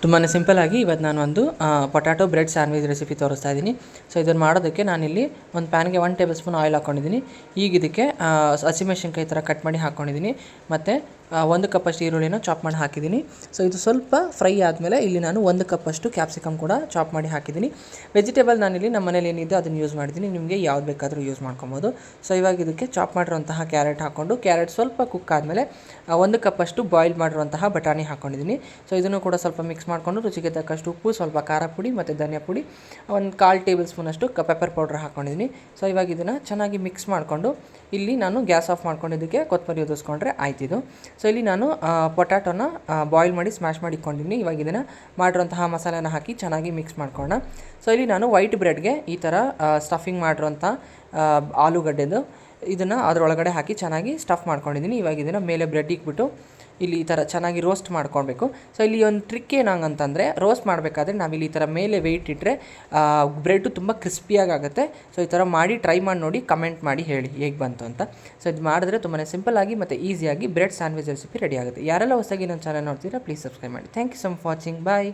ತುಂಬಾ ಸಿಂಪಲ್ಲಾಗಿ ಇವತ್ತು ನಾನು ಒಂದು ಪೊಟ್ಯಾಟೊ ಬ್ರೆಡ್ ಸ್ಯಾಂಡ್ವಿಚ್ ರೆಸಿಪಿ ತೋರಿಸ್ತಾ ಇದ್ದೀನಿ. ಸೊ ಇದನ್ನು ಮಾಡೋದಕ್ಕೆ ನಾನಿಲ್ಲಿ ಒಂದು ಪ್ಯಾನ್ಗೆ 1 ಟೇಬಲ್ ಸ್ಪೂನ್ ಆಯಿಲ್ ಹಾಕ್ಕೊಂಡಿದ್ದೀನಿ. ಈಗ ಇದಕ್ಕೆ ಹಸಿಮೆಣಸಿನ್ಕಾಯಿ ಥರ ಕಟ್ ಮಾಡಿ ಹಾಕ್ಕೊಂಡಿದ್ದೀನಿ. ಮತ್ತು 1 ಕಪ್ಪಷ್ಟು ಈರುಳ್ಳಿನ ಚಾಪ್ ಮಾಡಿ ಹಾಕಿದ್ದೀನಿ. ಸೊ ಇದು ಸ್ವಲ್ಪ ಫ್ರೈ ಆದಮೇಲೆ ಇಲ್ಲಿ ನಾನು 1 ಕಪ್ಪಷ್ಟು ಕ್ಯಾಪ್ಸಿಕಮ್ ಕೂಡ ಚಾಪ್ ಮಾಡಿ ಹಾಕಿದ್ದೀನಿ. ವೆಜಿಟೇಬಲ್ ನಾನಿಲ್ಲಿ ನಮ್ಮ ಮನೇಲಿ ಏನಿದೆ ಅದನ್ನು ಯೂಸ್ ಮಾಡಿದ್ದೀನಿ. ನಿಮಗೆ ಯಾವ್ದು ಬೇಕಾದರೂ ಯೂಸ್ ಮಾಡ್ಕೊಬೋದು. ಸೊ ಇವಾಗ ಇದಕ್ಕೆ ಚಾಪ್ ಮಾಡಿರುವಂತಹ ಕ್ಯಾರೆಟ್ ಹಾಕ್ಕೊಂಡು, ಕ್ಯಾರೆಟ್ ಸ್ವಲ್ಪ ಕುಕ್ ಆದಮೇಲೆ 1 ಕಪ್ಪಷ್ಟು ಬಾಯ್ಲ್ ಮಾಡಿರುವಂತಹ ಬಟಾಣಿ ಹಾಕ್ಕೊಂಡಿದ್ದೀನಿ. ಸೊ ಇದನ್ನು ಕೂಡ ಸ್ವಲ್ಪ ಮಿಕ್ಸ್ ಮಾಡಿಕೊಂಡು ರುಚಿಗೆ ತಕ್ಕಷ್ಟು ಉಪ್ಪು, ಸ್ವಲ್ಪ ಖಾರ ಪುಡಿ ಮತ್ತು ಧನಿಯಾ ಪುಡಿ, 1/4 ಟೇಬಲ್ ಸ್ಪೂನಷ್ಟು ಪೆಪ್ಪರ್ ಪೌಡ್ರ್ ಹಾಕ್ಕೊಂಡಿದ್ದೀನಿ. ಸೊ ಇವಾಗ ಇದನ್ನು ಚೆನ್ನಾಗಿ ಮಿಕ್ಸ್ ಮಾಡಿಕೊಂಡು ಇಲ್ಲಿ ನಾನು ಗ್ಯಾಸ್ ಆಫ್ ಮಾಡ್ಕೊಂಡಿದ್ದಕ್ಕೆ ಕೊತ್ತಂಬರಿ ಉದಿಸ್ಕೊಂಡ್ರೆ ಆಯ್ತಿದು. ಸೊ ಇಲ್ಲಿ ನಾನು ಪೊಟ್ಯಾಟೋನ ಬಾಯ್ಲ್ ಮಾಡಿ ಸ್ಮ್ಯಾಶ್ ಮಾಡಿ ಇಟ್ಕೊಂಡಿದ್ದೀನಿ. ಇವಾಗ ಇದನ್ನು ಮಾಡಿರೋಂತಹ ಮಸಾಲೆನ ಹಾಕಿ ಚೆನ್ನಾಗಿ ಮಿಕ್ಸ್ ಮಾಡ್ಕೊಳ್ಳೋಣ. ಸೊ ಇಲ್ಲಿ ನಾನು ವೈಟ್ ಬ್ರೆಡ್ಗೆ ಈ ಥರ ಸ್ಟಫಿಂಗ್ ಮಾಡಿರೋಂಥ ಆಲೂಗಡ್ಡೆದು ಇದನ್ನು ಅದರೊಳಗಡೆ ಹಾಕಿ ಚೆನ್ನಾಗಿ ಸ್ಟಫ್ ಮಾಡ್ಕೊಂಡಿದ್ದೀನಿ. ಇವಾಗ ಇದನ್ನು ಮೇಲೆ ಬ್ರೆಡ್ ಇಕ್ಬಿಟ್ಟು ಇಲ್ಲಿ ಈ ಥರ ಚೆನ್ನಾಗಿ ರೋಸ್ಟ್ ಮಾಡ್ಕೊಳ್ಬೇಕು. ಸೊ ಇಲ್ಲಿ ಒಂದು ಟ್ರಿಕ್ ಏನಂತಂದರೆ, ರೋಸ್ಟ್ ಮಾಡಬೇಕಾದ್ರೆ ನಾವಿಲ್ಲಿ ಈ ಥರ ಮೇಲೆ ವೆಯ್ಟ್ ಇಟ್ಟರೆ ಬ್ರೆಡ್ಡು ತುಂಬ ಕ್ರಿಸ್ಪಿಯಾಗಿ ಆಗುತ್ತೆ. ಸೊ ಈ ಥರ ಮಾಡಿ ಟ್ರೈ ಮಾಡಿ ನೋಡಿ, ಕಮೆಂಟ್ ಮಾಡಿ ಹೇಳಿ ಹೇಗೆ ಬಂತು ಅಂತ. ಸೊ ಇದು ಮಾಡಿದ್ರೆ ತುಂಬಾ ಸಿಂಪಲ್ಲಾಗಿ ಮತ್ತು ಈಸಿಯಾಗಿ ಬ್ರೆಡ್ ಸ್ಯಾಂಡ್ವಿಚ್ ರೆಸಿಪಿ ರೆಡಿ ಆಗುತ್ತೆ. ಯಾರೆಲ್ಲ ಹೊಸದಾಗಿ ನನ್ನ ಚಾನಲ್ ನೋಡ್ತೀರಾ ಪ್ಲೀಸ್ ಸಬ್ಸ್ಕ್ರೈಬ್ ಮಾಡಿ. Thank you so much for watching. Bye.